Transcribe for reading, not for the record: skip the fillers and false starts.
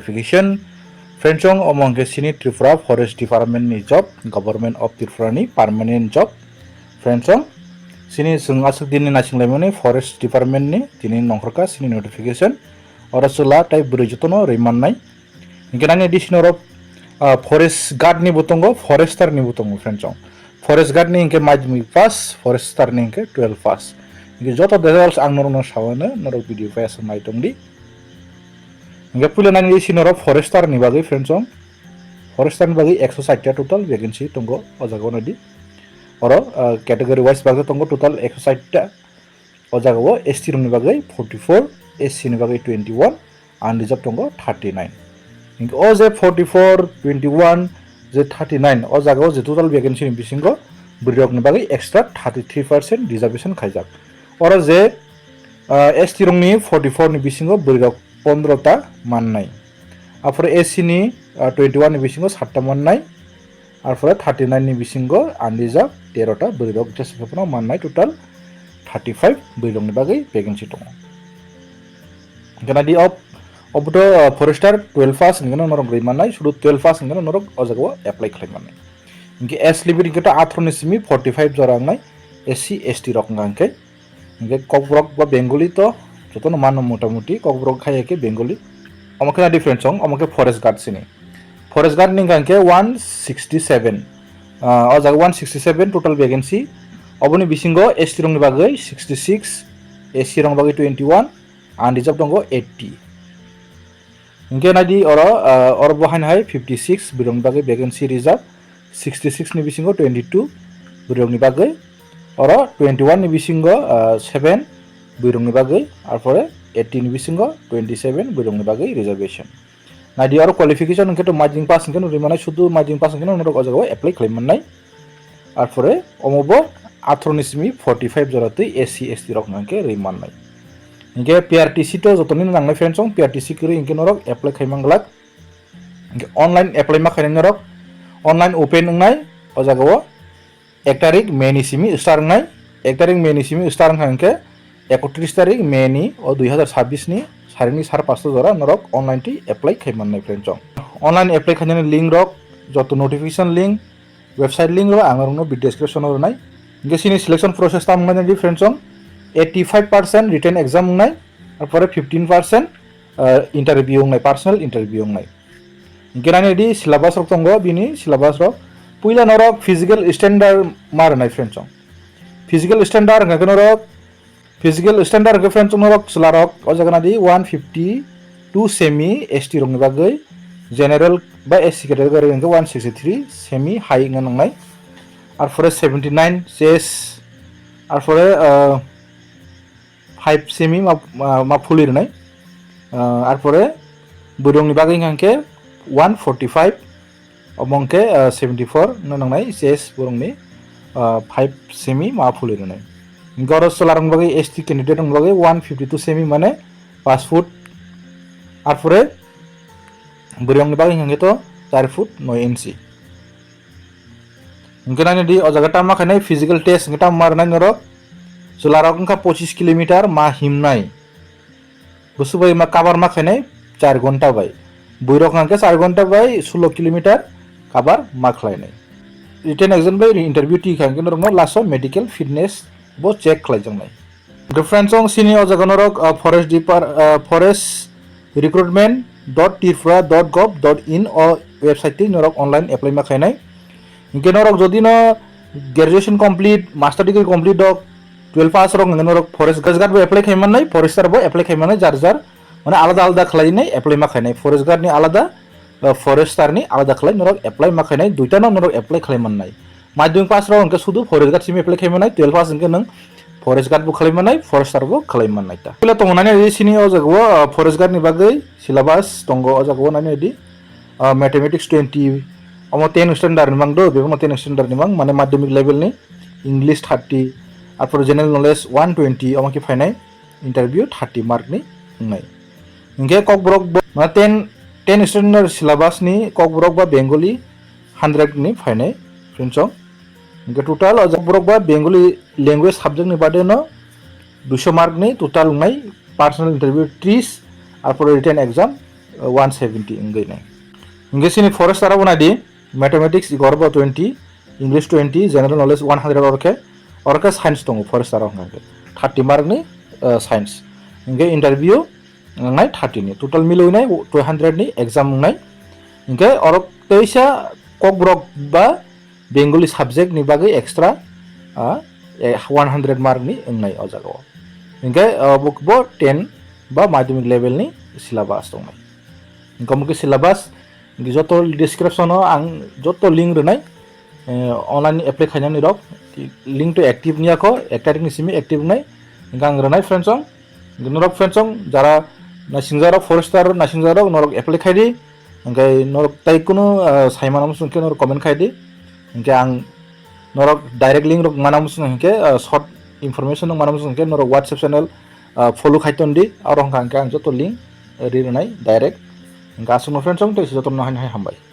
notification Friendsong omong ke sini Tripura Forest Department ni job Government of Tripura ni permanent job Friendsong sini sung asuk din ni nasing lemone Forest Department ni tini nongkrka sini notification ora sula tai berujutono riman nai ingkenanya di sini oro Forest Guard ni butongo Forester ni butongo Friendsong Forest Guard ni ingke majmi pass Forester ni ingke 12 pass ingke joto details ang norono sawana norok video fast mai tongdi Enggak pula nanya di sini orang forester nih bagi friendsong, forester nih bagi 160 total vacancy tunggu ojago nadi, orang category wise bagi tunggu total 160 ojago ST nih bagi 44, SC nih bagi 21, unreserved tunggu 39. Enggak oje 44, 21, je 39 ojago je total vacancy nih bisinggo beriok nih bagi extra 33% reservation kajak. Orang je ST nih 44 nih bisinggo beriok 15টা মাননাই আরপরে AC নি 21 নি বিসিঙ্গ 7টা মাননাই আরপরে 39 নি বিসিঙ্গ unreserved 13টা বৈরক জেসপনা মাননাই total 35 বৈরক নি বাগै vacancy दङ গনাদি of the forester 12 pass ngano norok bai manai sudu 12 pass ngano norok ojago apply khlaimannai inge s libi ingeta 18 ni simi 45 jorangnai SC ST rok ngangke inge kokrok ba bengali to যতন মান মোটামুটি ককব্রক খাইকে Bengali আমাকে না difference সং আমাকে forest guard সিনি forest guard নিগানকে 167 অজাগ 167 টোটাল ভ্যাকেন্সি অবনি বিসিঙ্গ এসটি রংনি বাগৈ 66 এসসি রং বাগৈ 21 আনরিজার্ভ দङ 80 ইনকে নাদি অর বহান হাই 56 বিরং বাগৈ ভ্যাকেন্সি রিজার্ভ 66 নি বিসিঙ্গ 22 বিরংনি বাগৈ অর 21 নি বিসিঙ্গ 7 বৈরংনি বাগৈ আরপরে 18 বিসিঙ্গ 27 বৈরংনি বাগৈ রিজার্ভেশন নাদি আর কোয়ালিফিকেশন ইনকে তো মার্জিং পাস ইনকে রিমানাই শুধু মার্জিং পাস ইনকে নরক অজাগো অ্যাপ্লাই খাইমাননাই আরপরে অমবো 18 নিসমি 45 জরাতে এসসি এসটি রক নাকে রিমাননাই ইনকে পিআরটিসি তো যতনি নাংনাই ফ্রেন্ডসং পিআরটিসি করি ইনকে নরক অ্যাপ্লাই খাইমাংলাক ইনকে অনলাइन অ্যাপ্লাই মা খাইনাই নরক অনলাइन ওপেন নাই অজাগো 1 তারিখ মে নিসমি স্টার্ট নাই 1 তারিখ মে নিসমি স্টার্ট হাংকে 31 তারিখ মে নি ও 2026 ni sarini 5:30 jora norok online ti apply khaimannai friendsong online apply khainani link rok joto notification link website link ro angarno video description ro nai gesini selection process tam ngai di friendsong 85% written exam ngai apore 15% interview ngai personal interview ngai gerani di syllabus rok tongo bini syllabus rok puila norok physical standard mar nai friendsong physical standard ngai norok Physical standard ke friends norok selarok ojagana di 152 semi ST rong bagai general ba SC category ke 163 semi high nganai arpore 79 CS arpore 5 semi ma fulir nai arpore burong ni bagai ngangke 145 omongke 74 nanai CS burong ni 5 semi ma fulir nai গরস সোলারং বাগে ST candidate রং বাগে 152 semi মানে 5 foot আরপরে বরিয়ং বাগে হাঙ্গে তো 4 foot 9 ইঞ্চি ইনকেনানি দি অজাগাটা মা খানাই physical test গটা মারনাই নরক সোলারং কা 25 kilometre মা হিমনাই বসুবাই মা কাবার মা খানাই 4 ঘন্টা বাই বইরক হাঙ্গে 4 ঘন্টা বাই 16 কিলোমিটার কাবার মা খাইনাই রিটেন এক্সাম বাই ইন্টারভিউ টি খাঙ্গে নরক last medical fitness bo check khlaijang friends ong sini ojagonorok forest recruitment.tripura.gov.in o website ti norok online apply ma khainai inke norok jodi no graduation complete master degree complete dok 12 pass rok norok forest guard bo apply khaimanai forester bo apply khaimanai jar mane alada alada khlainai apply ma khainai forest guard ni alada forester ni alada khlai norok apply ma khainai duita no norok apply khlaimanai মাধ্যমিক pass ro engke sudu forest guard simi apply khaimanai 12 pass engke nang forest guard bo khlaimanai forester bo khlaimanai ta pila tongnani ri sini o jago forest guard ni bagai syllabus tongo o jago nani di mathematics 20 omo 10 standard ni mang do bebo 10 standard ni mang mane madhyamik level ni english 30 apor general knowledge 120 omo ki phainai interview 30 mark ni ngai engke kokbrok ma 10 standard syllabus ni kokbrok ba bengali 100 ni phainai friends Ingke total ojak ba Bengali language subject ni bade no 200 mark ni total ngai personal interview 30 আর পরে written exam 170 इंगे नहीं इंगे सिनी forest आरा बना दी mathematics इगोरबो 20 English 20 general knowledge 100 और के science दंग forest आरा होंगे 30 mark नि science इंगे interview नाय 30 नि टोटल मिलु नाय 200 नि एग्जाम नाय इंगे और तेइसा ककब्रक बा बेंगली सब्जेक्ट नि बागै एक्स्ट्रा 100 मार्क नि नाय अजागो इंगे बुकबो 10 बा माध्यमिक लेवल नि सिलेबास दं नाय इंगे सिलेबास जो डिस्क्रिप्शन आं जो लिंक रनाय ऑनलाइन एप्लाई खालामनानै रक लिंक तो एक्टिव नियाखौ 1 तारिखनि सिमि एक्टिव नाय इंगा आं रनाय फ्रेंड्सं नरक फ्रेंड्सं जारा नासिंजाराव फरेस्टार नासिंजाराव नरक एप्लाई खायदि इंगा नरक ताइकुनो साइमानाम सुनके नरक कमेन्ट खायदि इंगा आं नरक डाइरेक्ट लिंक रक मानाम सुनके शॉर्ट इनफॉरमेशन मानाम सुनके नरक व्हाट्सएप चैनल फॉलो खायतोंदि और अंका आं जो लिंक रिरनाय डाइरेक्ट इंगा सुनो फ्रेंड्सं तो जतन हाय हामबाय।